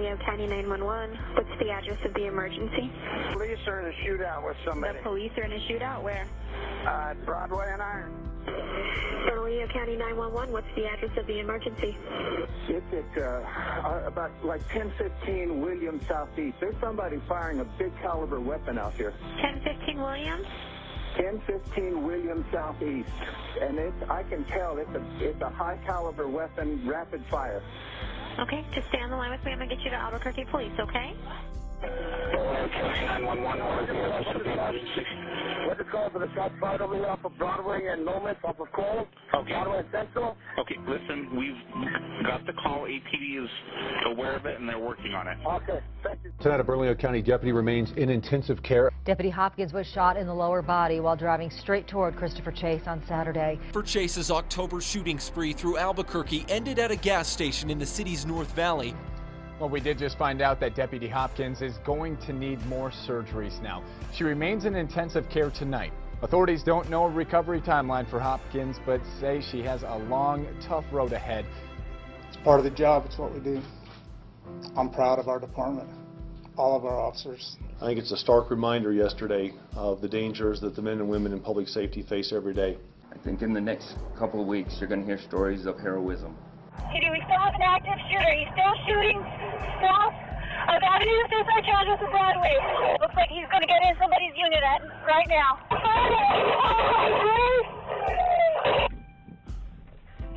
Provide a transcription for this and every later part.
Bernalillo County 911. What's the address of the emergency? Police are in a shootout with somebody. The police are in a shootout where? Broadway and Iron. Bernalillo County 911. What's the address of the emergency? It's at about like 1015 Williams Southeast. There's somebody firing a big caliber weapon out here. 1015 Williams? 1015 Williams Southeast, and I can tell it's a high caliber weapon, rapid fire. Okay, just stay on the line with me. I'm going to get you to Albuquerque Police, okay? What's the call for the shots fired over here off of Broadway and Lomas, off of Cole? Okay. Broadway and Central? Okay, listen, we've got the call. APD is aware of it, and they're working on it. Okay, thank you. Tonight, a Bernalillo County deputy remains in intensive care. Deputy Hopkins was shot in the lower body while driving straight toward Christopher Chase on Saturday. For Chase's October shooting spree through Albuquerque ended at a gas station in the city's North Valley. Well, we did just find out that Deputy Hopkins is going to need more surgeries now. She remains in intensive care tonight. Authorities don't know a recovery timeline for Hopkins, but say she has a long, tough road ahead. It's part of the job. It's what we do. I'm proud of our department, all of our officers. I think it's a stark reminder yesterday of the dangers that the men and women in public safety face every day. I think in the next couple of weeks, you're going to hear stories of heroism. Hey, we still have an active shooter. He's still shooting south of Avenue Suicide Charges on Broadway. Looks like he's going to get in somebody's unit right now.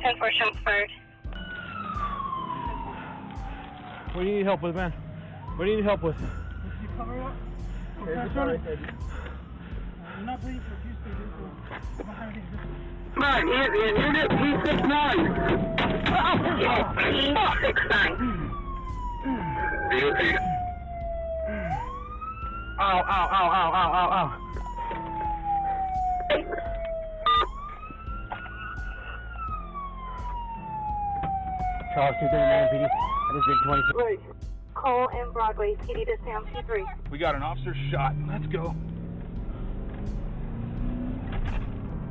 10-4 shots fired. What do you need help with, man? What do you need help with? Cover up. Not please, Right, unit P69. P69. Ow, ow, ow, ow, ow, ow, ow. Charles 239 PD. That is Big 20. Cole and Broadway, PD to Sam P3. We got an officer shot. Let's go.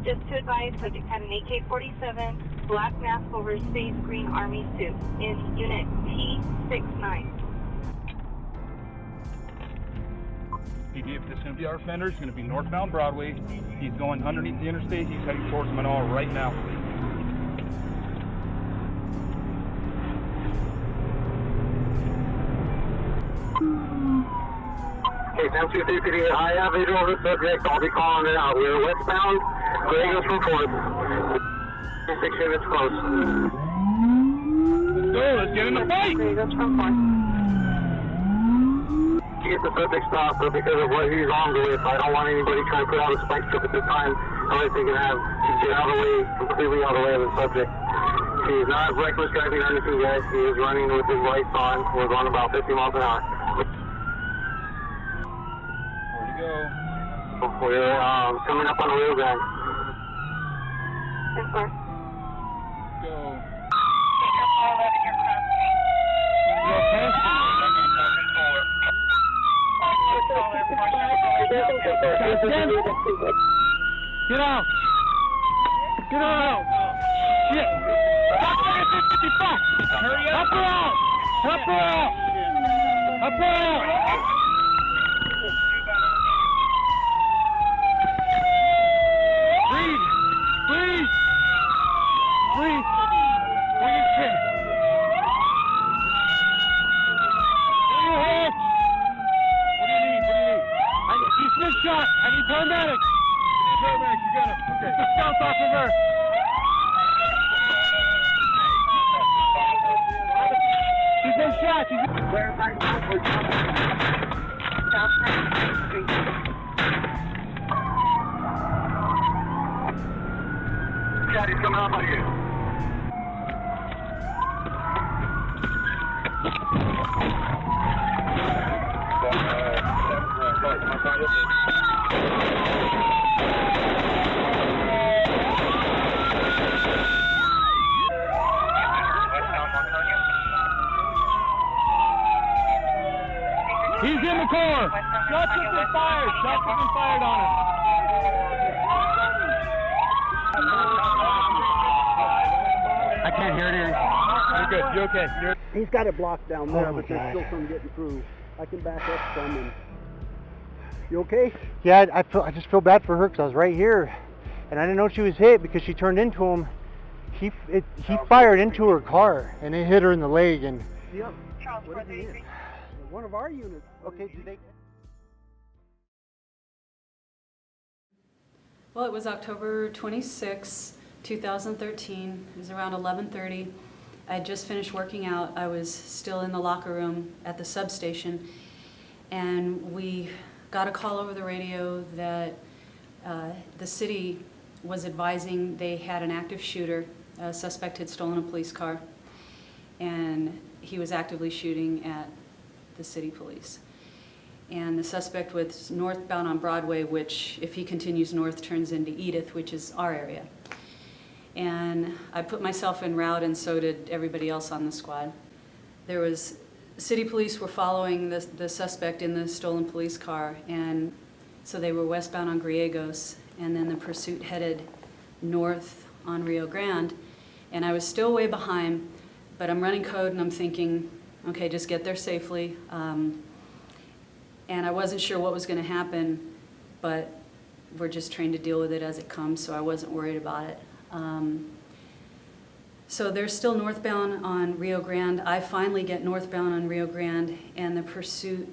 Just to advise, subject had an AK-47, black mask over space green army suit in unit P69. PD, if this is going to be our offender, it's going to be northbound Broadway. He's going underneath the interstate. He's heading towards Manoa right now. Okay, 1023 PD, I have visual of the subject. I'll be calling it out. We're westbound. Greg goes from 4th. 6 units close. Let's go. Let's get in the fight. Greg goes from 4th. Get the subject stopped, but because of what he's armed with, I don't want anybody trying to put out a spike strip at this time. Unless they can have get out of the way, completely out of the way of the subject. He's not reckless driving or anything, guys. He is running with his lights on. We're going about 50 miles an hour. Where'd he go? We're coming up on the wheel guys. 10-4. Go. Get out! Get out! Shit! Hurry up! Help her out! Help her out! Help her out! Breathe! Breathe! Breathe! Bring your chin! Bring your head! What do you need? What do you need? He's been shot! I need paramedics! Paramedics, you got him. Okay. Just bounce off of her. She's been shot. She's been... South 19th Street. Scott, he's coming up on you. He's in the car. Shots have been fired. Shots have been fired on him. I can't hear it. You're good. You're okay. He's got it blocked down there, but there's still some getting through. I can back up some. And you okay? Yeah, I just feel bad for her because I was right here, and I didn't know she was hit because she turned into him. He fired into her car, and it hit her in the leg. And yep. What did he hit? One of our units. Okay, did they? Well, it was October 26, 2013. It was around 11:30. I had just finished working out. I was still in the locker room at the substation, and we got a call over the radio that the city was advising they had an active shooter. A suspect had stolen a police car, and he was actively shooting at the city police. And the suspect was northbound on Broadway, which, if he continues north, turns into Edith, which is our area. And I put myself en route, and so did everybody else on the squad. There was, city police were following the suspect in the stolen police car, and so they were westbound on Griegos, and then the pursuit headed north on Rio Grande. And I was still way behind, but I'm running code and I'm thinking, okay, just get there safely. And I wasn't sure what was going to happen, but we're just trained to deal with it as it comes, so I wasn't worried about it. So they're still northbound on Rio Grande. I finally get northbound on Rio Grande, and the pursuit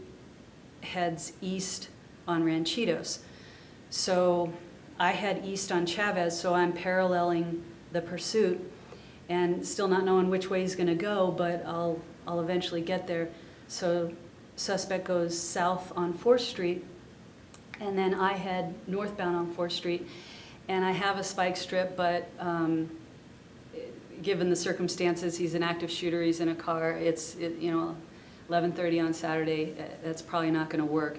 heads east on Ranchitos. So I head east on Chavez, so I'm paralleling the pursuit and still not knowing which way he's going to go, but I'll eventually get there. So suspect goes south on 4th Street, and then I head northbound on 4th Street. And I have a spike strip, but given the circumstances, he's an active shooter, he's in a car, it's 11:30 on Saturday, that's probably not going to work.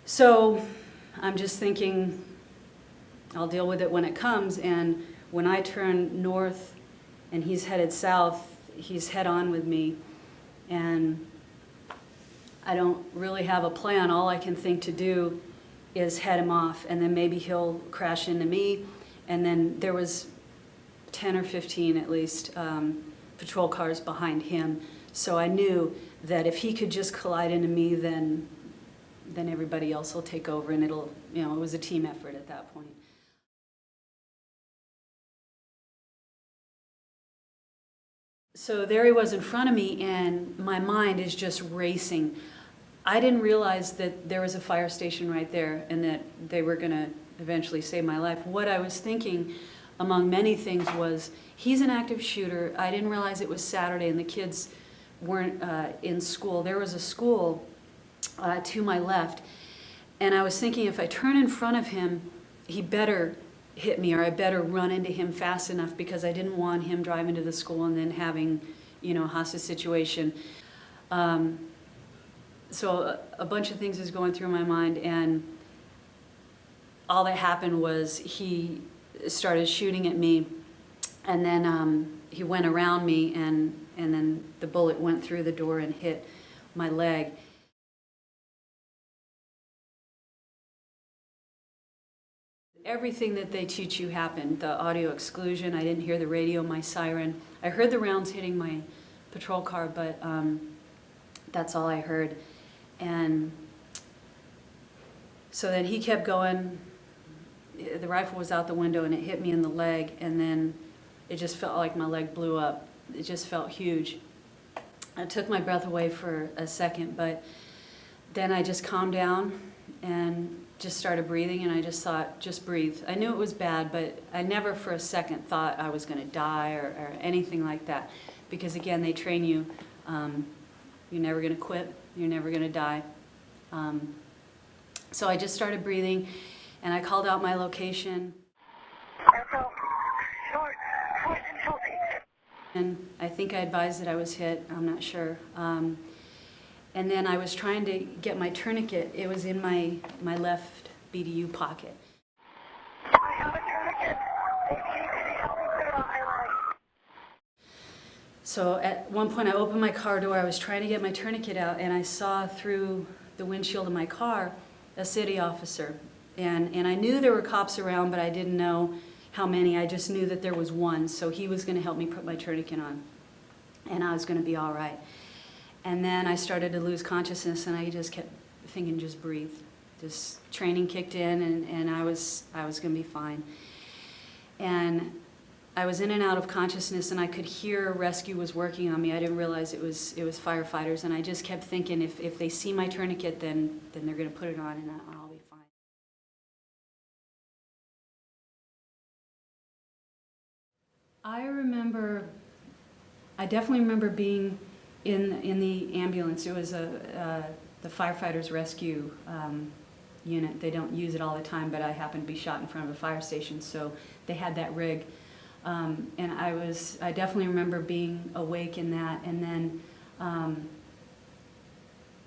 So I'm just thinking I'll deal with it when it comes, and when I turn north and he's headed south, he's head on with me, and I don't really have a plan. All I can think to do is head him off, and then maybe he'll crash into me. And then there was 10 or 15 at least patrol cars behind him. So I knew that if he could just collide into me, then everybody else will take over, and it'll, it was a team effort at that point. So there he was in front of me, and my mind is just racing. I didn't realize that there was a fire station right there and that they were going to eventually save my life. What I was thinking, among many things, was he's an active shooter. I didn't realize it was Saturday and the kids weren't in school. There was a school to my left, and I was thinking if I turn in front of him, he better hit me, or I better run into him fast enough, because I didn't want him driving to the school and then having, a hostage situation. So a bunch of things is going through my mind, and all that happened was he started shooting at me, and then he went around me, and then the bullet went through the door and hit my leg. Everything that they teach you happened. The audio exclusion, I didn't hear the radio, my siren. I heard the rounds hitting my patrol car, but that's all I heard. And so then he kept going. The rifle was out the window, and it hit me in the leg, and then it just felt like my leg blew up. It just felt huge. I took my breath away for a second, but then I just calmed down and just started breathing, and I just thought, just breathe. I knew it was bad, but I never for a second thought I was going to die or anything like that, because again, they train you, you're never going to quit, you're never going to die. So I just started breathing, and I called out my location. And I think I advised that I was hit, I'm not sure. And then I was trying to get my tourniquet. It was in my left BDU pocket. I have a tourniquet. Help me put it on my leg. So at one point I opened my car door, I was trying to get my tourniquet out, and I saw through the windshield of my car a city officer. And I knew there were cops around, but I didn't know how many. I just knew that there was one, so he was going to help me put my tourniquet on. and I was going to be all right. And then I started to lose consciousness, and I just kept thinking, just breathe. Just training kicked in, and I was going to be fine. And I was in and out of consciousness, and I could hear rescue was working on me. I didn't realize it was firefighters, and I just kept thinking, if they see my tourniquet, then they're going to put it on, and I'll be fine. I definitely remember being in the ambulance. It was the firefighters rescue unit. They don't use it all the time, but I happened to be shot in front of a fire station, so they had that rig. And I definitely remember being awake in that, and then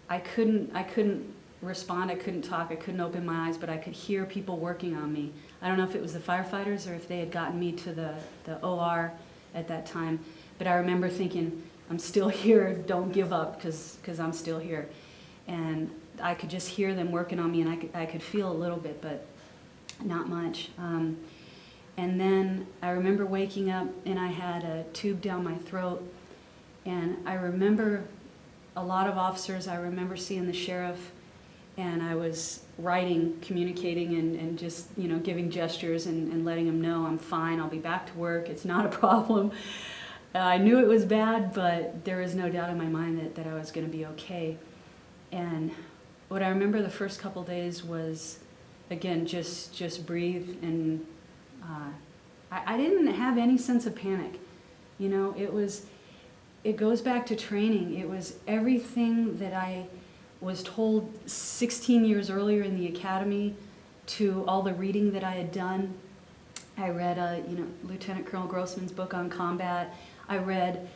I couldn't respond, I couldn't talk, I couldn't open my eyes, but I could hear people working on me. I don't know if it was the firefighters or if they had gotten me to the OR at that time, but I remember thinking, I'm still here, don't give up, because I'm still here. And I could just hear them working on me, and I could feel a little bit, but not much. And then I remember waking up, and I had a tube down my throat, and I remember a lot of officers. I remember seeing the sheriff, and I was writing, communicating, and just, giving gestures and letting them know I'm fine, I'll be back to work, it's not a problem. I knew it was bad, but there was no doubt in my mind that I was going to be okay. And what I remember the first couple days was, again, just breathe, and I didn't have any sense of panic. It goes back to training. It was everything that I was told 16 years earlier in the academy, to all the reading that I had done. I read Lieutenant Colonel Grossman's book on combat. I read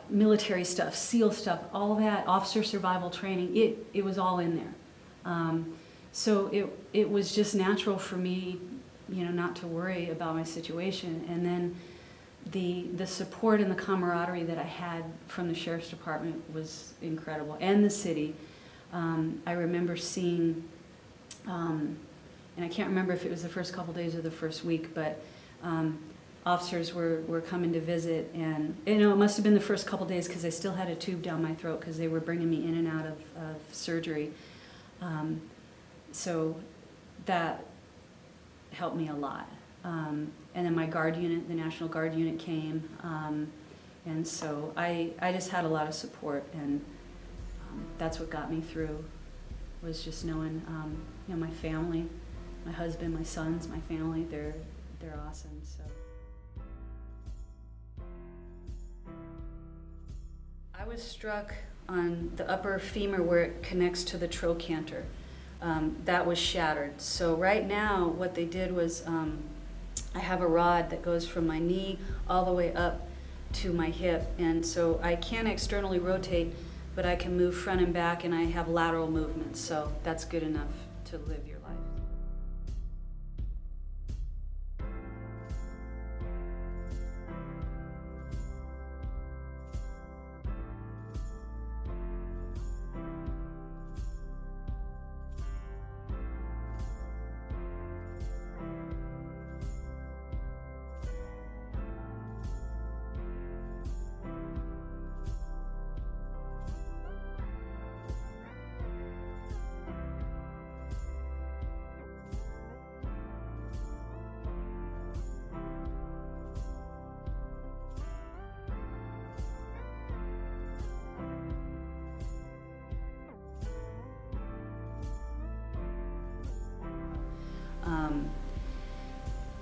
military stuff, SEAL stuff, all that, officer survival training. It was all in there. So it was just natural for me, not to worry about my situation. And then the support and the camaraderie that I had from the Sheriff's Department was incredible, and the city. I remember seeing, and I can't remember if it was the first couple days or the first week, but officers were coming to visit, and it must have been the first couple days, because I still had a tube down my throat because they were bringing me in and out of surgery. So that helped me a lot. And then my Guard unit, the National Guard unit, came, and so I just had a lot of support, and that's what got me through, was just knowing, my family, my husband, my sons, my family, they're awesome. So I was struck on the upper femur where it connects to the trochanter. That was shattered. So right now, what they did was, I have a rod that goes from my knee all the way up to my hip, and so I can't externally rotate, but I can move front and back, and I have lateral movements, so that's good enough to live your life.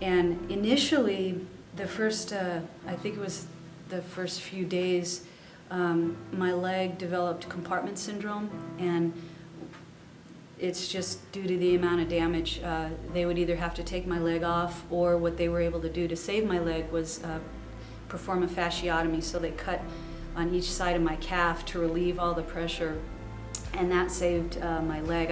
And initially, the first, I think it was the first few days, my leg developed compartment syndrome, and it's just due to the amount of damage. They would either have to take my leg off, or what they were able to do to save my leg was perform a fasciotomy. So they cut on each side of my calf to relieve all the pressure, and that saved my leg.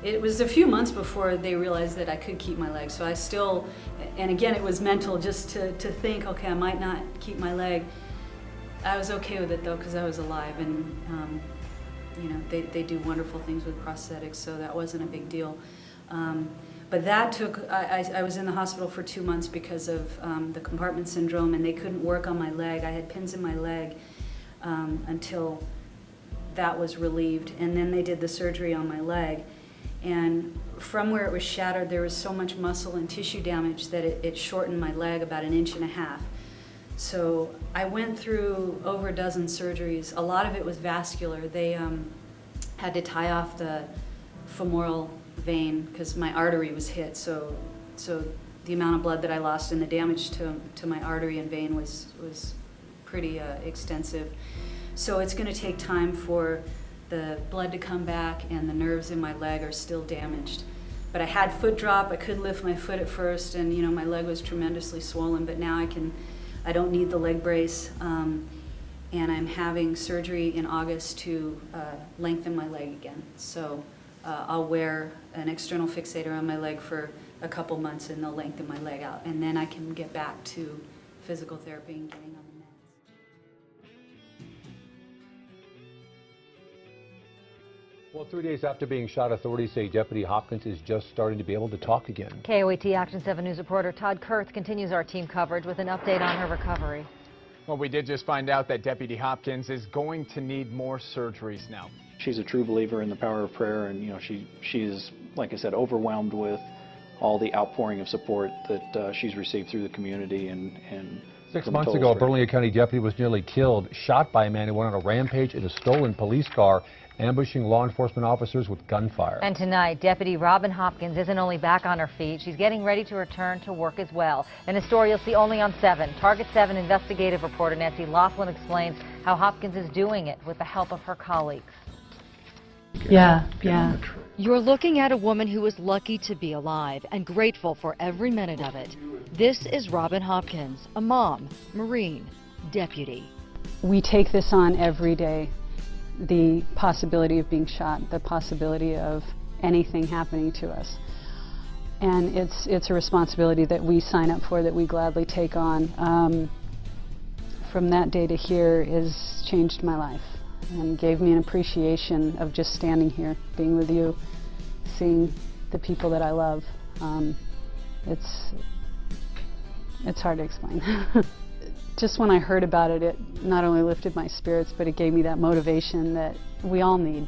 It was a few months before they realized that I could keep my leg. So I still, and again, it was mental, just to think, okay, I might not keep my leg. I was okay with it though, because I was alive, and they do wonderful things with prosthetics, so that wasn't a big deal. But that took, I was in the hospital for 2 months because of the compartment syndrome, and they couldn't work on my leg. I had pins in my leg until that was relieved. And then they did the surgery on my leg. And from where it was shattered, there was so much muscle and tissue damage that it shortened my leg about 1.5 inches. So I went through over a dozen surgeries. A lot of it was vascular. They had to tie off the femoral vein because my artery was hit. So the amount of blood that I lost and the damage to my artery and vein was pretty extensive. So it's going to take time for the blood to come back, and the nerves in my leg are still damaged. But I had foot drop. I couldn't lift my foot at first, and my leg was tremendously swollen. But now I don't need the leg brace, and I'm having surgery in August to lengthen my leg again. So I'll wear an external fixator on my leg for a couple months, and they'll lengthen my leg out, and then I can get back to physical therapy and getting on the meds. Well, 3 days after being shot, authorities say Deputy Hopkins is just starting to be able to talk again. KOAT Action 7 News reporter Todd Kurth continues our team coverage with an update on her recovery. Well, we did just find out that Deputy Hopkins is going to need more surgeries now. She's a true believer in the power of prayer, and she is, like I said, overwhelmed with all the outpouring of support that she's received through the community. And 6 months ago, a Bernalillo County deputy was nearly killed, shot by a man who went on a rampage in a stolen police car, ambushing law enforcement officers with gunfire. And tonight, Deputy Robin Hopkins isn't only back on her feet, she's getting ready to return to work as well. In a story you'll see only on 7, Target 7 investigative reporter Nancy Laughlin explains how Hopkins is doing it with the help of her colleagues. Yeah. You're looking at a woman who is lucky to be alive and grateful for every minute of it. This is Robin Hopkins, a mom, Marine, deputy. We take this on every day. The possibility of being shot, the possibility of anything happening to us. And it's a responsibility that we sign up for, that we gladly take on. From that day to here has changed my life and gave me an appreciation of just standing here, being with you, seeing the people that I love. It's hard to explain. Just when I heard about it, it not only lifted my spirits, but it gave me that motivation that we all need,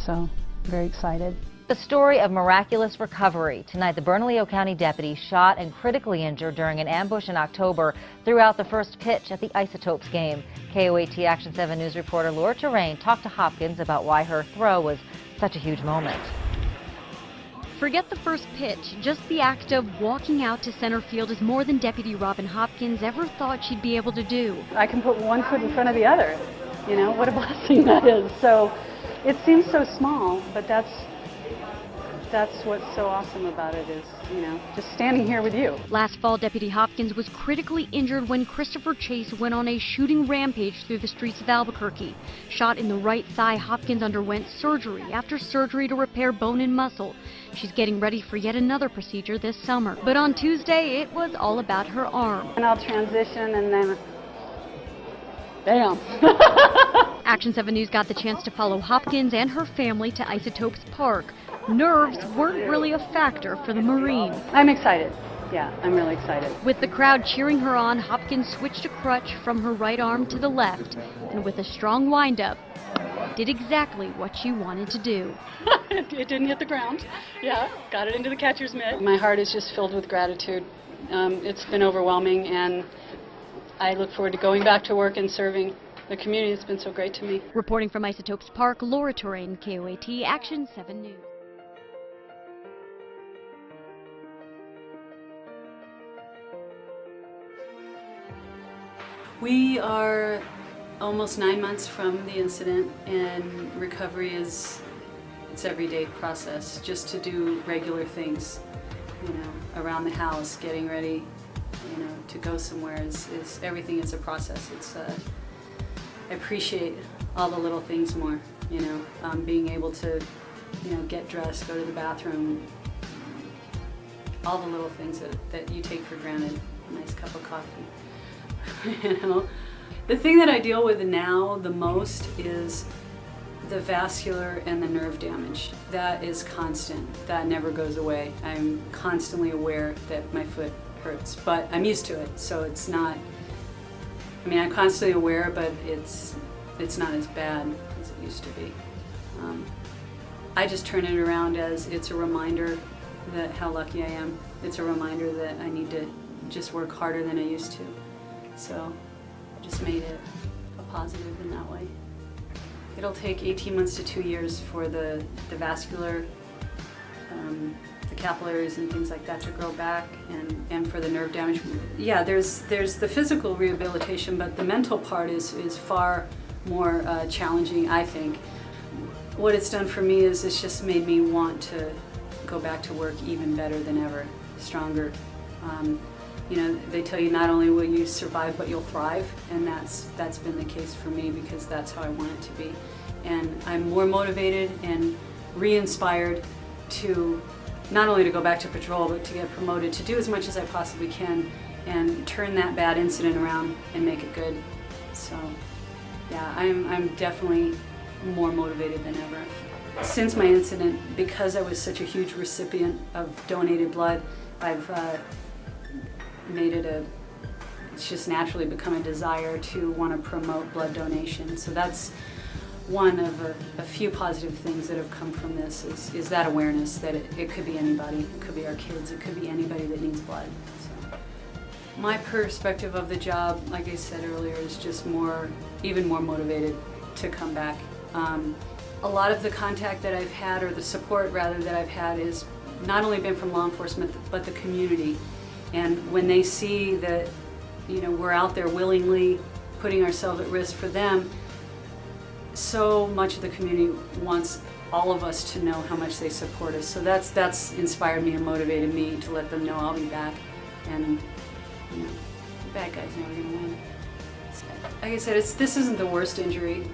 so very excited. The story of miraculous recovery. Tonight, the Bernalillo County deputy shot and critically injured during an ambush in October threw out the first pitch at the Isotopes game. KOAT Action 7 News reporter Laura Terrain talked to Hopkins about why her throw was such a huge moment. Forget the first pitch. Just the act of walking out to center field is more than Deputy Robin Hopkins ever thought she'd be able to do. I can put one foot in front of the other. What a blessing that is. So it seems so small, but that's what's so awesome about it is, just standing here with you. Last fall, Deputy Hopkins was critically injured when Christopher Chase went on a shooting rampage through the streets of Albuquerque. Shot in the right thigh, Hopkins underwent surgery after surgery to repair bone and muscle. She's getting ready for yet another procedure this summer. But on Tuesday, it was all about her arm. And I'll transition and then, bam. Action 7 News got the chance to follow Hopkins and her family to Isotopes Park. Nerves weren't really a factor for the Marine. I'm excited. Yeah, I'm really excited. With the crowd cheering her on, Hopkins switched a crutch from her right arm to the left, and with a strong windup, did exactly what she wanted to do. It didn't hit the ground. Yeah, got it into the catcher's mitt. My heart is just filled with gratitude. It's been overwhelming, and I look forward to going back to work and serving the community. It's been so great to me. Reporting from Isotopes Park, Laura Terrain, KOAT Action 7 News. We are almost 9 months from the incident, and recovery it's everyday process, just to do regular things, around the house, getting ready, to go somewhere is everything is a process. I appreciate all the little things more, being able to, get dressed, go to the bathroom, all the little things that you take for granted, a nice cup of coffee. The thing that I deal with now the most is The vascular and the nerve damage, that is constant. That never goes away. I'm constantly aware that my foot hurts, but I'm used to it, so it's not, I mean, I'm constantly aware, but it's not as bad as it used to be. I just turn it around as it's a reminder that how lucky I am. It's a reminder that I need to just work harder than I used to. So I just made it a positive in that way. It'll take 18 months to 2 years for the vascular, the capillaries and things like that to grow back, and for the nerve damage. Yeah, there's the physical rehabilitation, but the mental part is far more challenging, I think. What it's done for me is it's just made me want to go back to work even better than ever, stronger. You know, they tell you not only will you survive, but you'll thrive, and that's been the case for me because that's how I want it to be. And I'm more motivated and re-inspired to not only to go back to patrol, but to get promoted, to do as much as I possibly can and turn that bad incident around and make it good. So, yeah, I'm definitely more motivated than ever. Since my incident, because I was such a huge recipient of donated blood, I've made it it's just naturally become a desire to want to promote blood donation. So that's one of a few positive things that have come from this is that awareness that it could be anybody, it could be our kids, it could be anybody that needs blood. So my perspective of the job, like I said earlier, is just even more motivated to come back. A lot of the contact that I've had, or the support rather that I've had, is not only been from law enforcement, but the community. And when they see that, you know, we're out there willingly putting ourselves at risk for them, so much of the community wants all of us to know how much they support us. So that's inspired me and motivated me to let them know I'll be back. And, you know, the bad guys never gonna win. Like I said, this isn't the worst injury,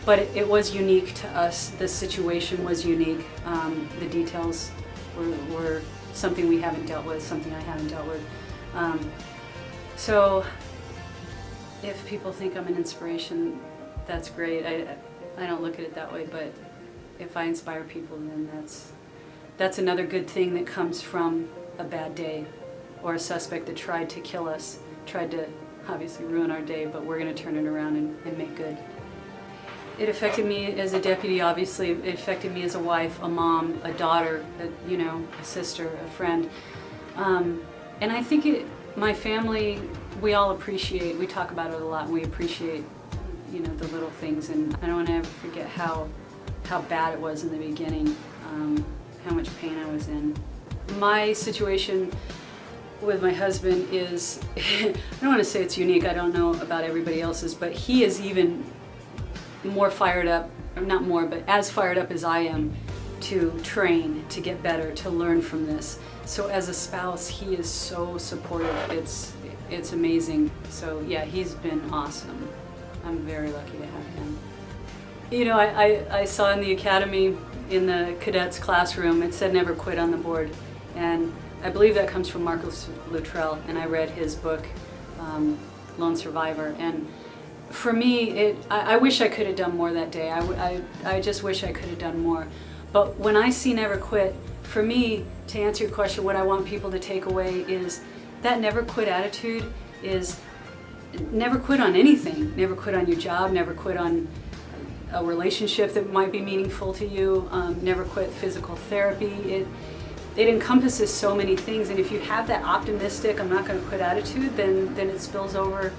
but it was unique to us. The situation was unique. The details were something we haven't dealt with, something I haven't dealt with. So if people think I'm an inspiration, that's great. I don't look at it that way, but if I inspire people, then that's another good thing that comes from a bad day or a suspect that tried to kill us, tried to obviously ruin our day, but we're going to turn it around and make good. It affected me as a deputy, obviously. It affected me as a wife, a mom, a daughter, a sister, a friend. And I think my family, we all appreciate, we talk about it a lot, and we appreciate, you know, the little things. And I don't want to ever forget how bad it was in the beginning, how much pain I was in. My situation with my husband is, I don't want to say it's unique, I don't know about everybody else's, but he is even more fired up, or not more, but as fired up as I am to train, to get better, to learn from this. So as a spouse, he is so supportive. It's amazing. So yeah, he's been awesome. I'm very lucky to have him. You know, I saw in the academy, in the cadets classroom, it said never quit on the board. And I believe that comes from Marcus Luttrell, and I read his book, Lone Survivor. And for me, I wish I could have done more that day. I just wish I could have done more. But when I see never quit, for me, to answer your question, what I want people to take away is that never quit attitude is never quit on anything. Never quit on your job, never quit on a relationship that might be meaningful to you, never quit physical therapy. It encompasses so many things, and if you have that optimistic, I'm not going to quit attitude, then it spills over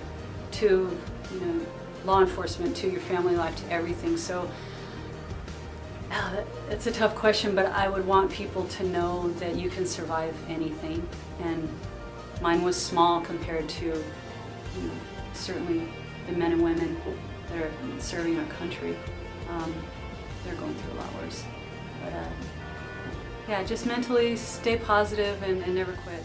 to, you know, law enforcement, to your family life, to everything. So it's a tough question, but I would want people to know that you can survive anything. And mine was small compared to, you know, certainly the men and women that are serving our country. They're going through a lot worse. But yeah, just mentally stay positive and never quit.